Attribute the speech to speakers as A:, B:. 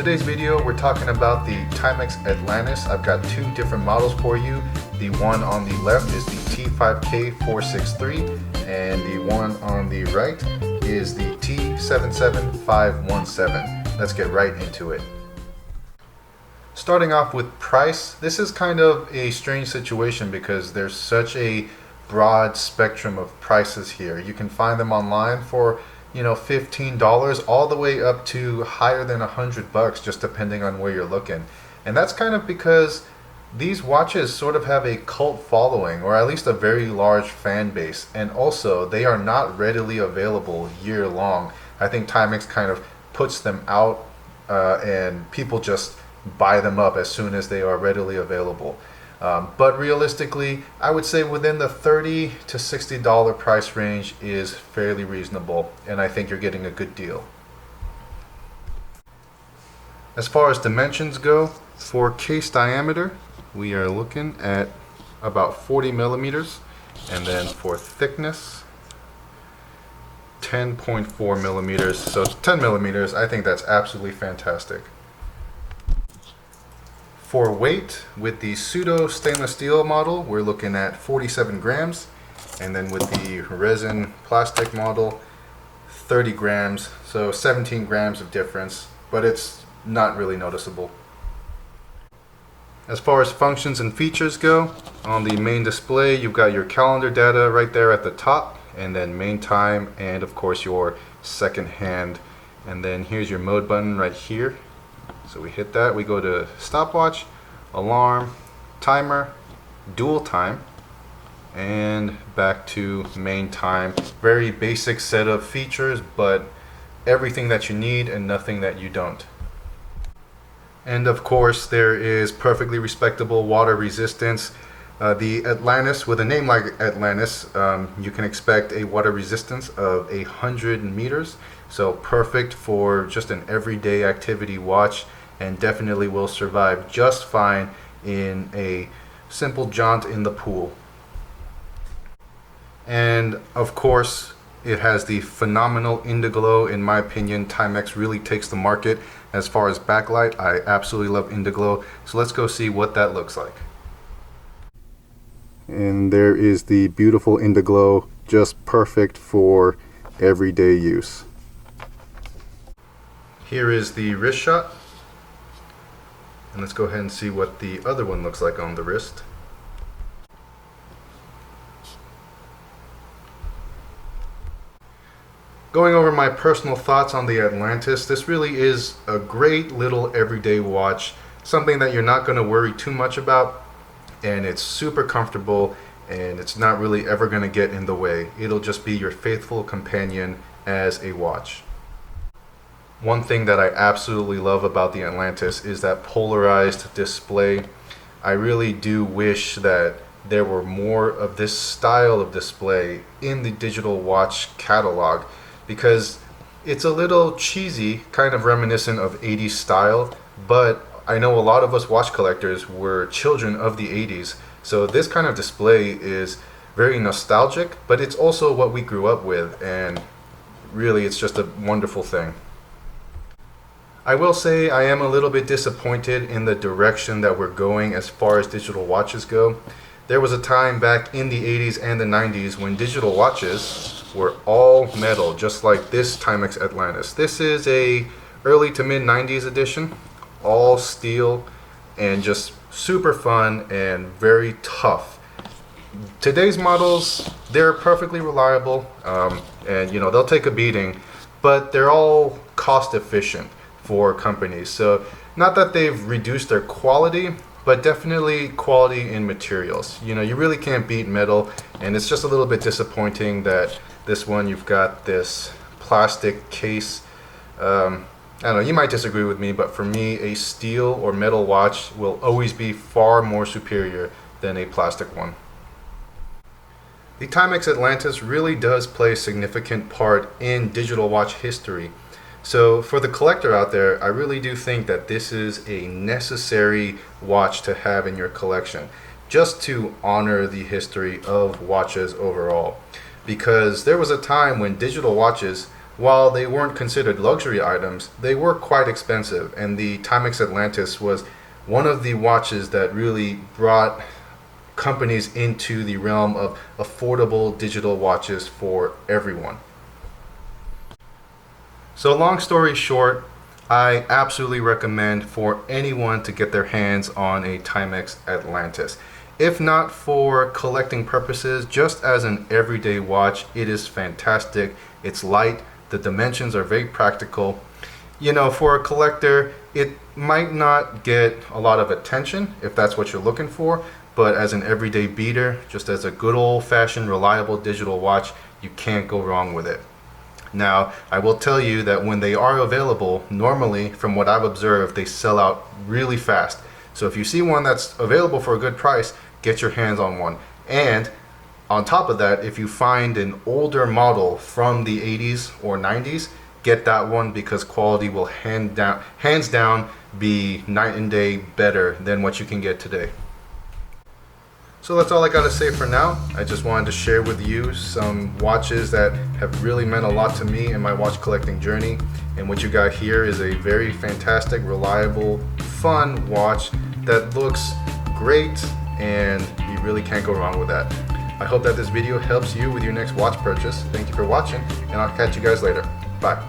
A: today's video, we're talking about the Timex Atlantis. I've got two different models for you. The one on the left is the T5K463, and the one on the right is the T77517. Let's get right into it. Starting off with price, this is kind of a strange situation because there's such a broad spectrum of prices here. You can find them online for $15 all the way up to higher than $100, just depending on where you're looking. And that's kind of because these watches sort of have a cult following, or at least a very large fan base, and also they are not readily available year long. I think Timex kind of puts them out and people just buy them up as soon as they are readily available. But realistically, I would say within the $30 to $60 price range is fairly reasonable, and I think you're getting a good deal. As far as dimensions go, for case diameter, we are looking at about 40 millimeters, and then for thickness, 10.4 millimeters. So 10 millimeters, I think that's absolutely fantastic. For weight, with the pseudo stainless steel model, we're looking at 47 grams, and then with the resin plastic model, 30 grams, so 17 grams of difference, but it's not really noticeable. As far as functions and features go, on the main display, you've got your calendar data right there at the top, and then main time, and of course your second hand, and then here's your mode button right here. So we hit that, we go to stopwatch, alarm, timer, dual time, and back to main time. Very basic set of features, but everything that you need and nothing that you don't. And of course, there is perfectly respectable water resistance. The Atlantis, with a name like Atlantis, you can expect a water resistance of 100 meters. So perfect for just an everyday activity watch, and definitely will survive just fine in a simple jaunt in the pool. And of course, it has the phenomenal Indiglo. In my opinion, Timex really takes the market as far as backlight. I absolutely love Indiglo. So let's go see what that looks like. And there is the beautiful Indiglo, just perfect for everyday use. Here is the Wristshot. And let's go ahead and see what the other one looks like on the wrist. Going over my personal thoughts on the Atlantis, this really is a great little everyday watch, something that you're not going to worry too much about, and it's super comfortable, and it's not really ever going to get in the way. It'll just be your faithful companion as a watch. One thing that I absolutely love about the Atlantis is that polarized display. I really do wish that there were more of this style of display in the digital watch catalog, because it's a little cheesy, kind of reminiscent of 80s style, but I know a lot of us watch collectors were children of the 80s, so this kind of display is very nostalgic, but it's also what we grew up with, and really it's just a wonderful thing. I will say I am a little bit disappointed in the direction that we're going as far as digital watches go. There was a time back in the 80s and the 90s when digital watches were all metal, just like this Timex Atlantis. This is a early to mid 90s edition, all steel, and just super fun and very tough. Today's models, they're perfectly reliable, and they'll take a beating, but they're all cost efficient for companies. So not that they've reduced their quality, but definitely quality in materials. You really can't beat metal, and it's just a little bit disappointing that this one, you've got this plastic case. I don't know, you might disagree with me, but for me, a steel or metal watch will always be far more superior than a plastic one. The Timex Atlantis really does play a significant part in digital watch history. So for the collector out there, I really do think that this is a necessary watch to have in your collection, just to honor the history of watches overall. Because there was a time when digital watches while they weren't considered luxury items, they were quite expensive, and the Timex Atlantis was one of the watches that really brought companies into the realm of affordable digital watches for everyone. So long story short, I absolutely recommend for anyone to get their hands on a Timex Atlantis. If not for collecting purposes, just as an everyday watch, it is fantastic. It's light, the dimensions are very practical. You know, for a collector, it might not get a lot of attention if that's what you're looking for, but as an everyday beater, just as a good old-fashioned reliable digital watch, you can't go wrong with it. Now, I will tell you that when they are available, normally, from what I've observed, they sell out really fast. So if you see one that's available for a good price, get your hands on one. And on top of that, if you find an older model from the 80s or 90s, get that one, because quality will hands down be night and day better than what you can get today. So that's all I got to say for now. I just wanted to share with you some watches that have really meant a lot to me in my watch collecting journey. And what you got here is a very fantastic, reliable, fun watch that looks great, and you really can't go wrong with that. I hope that this video helps you with your next watch purchase. Thank you for watching, and I'll catch you guys later. Bye.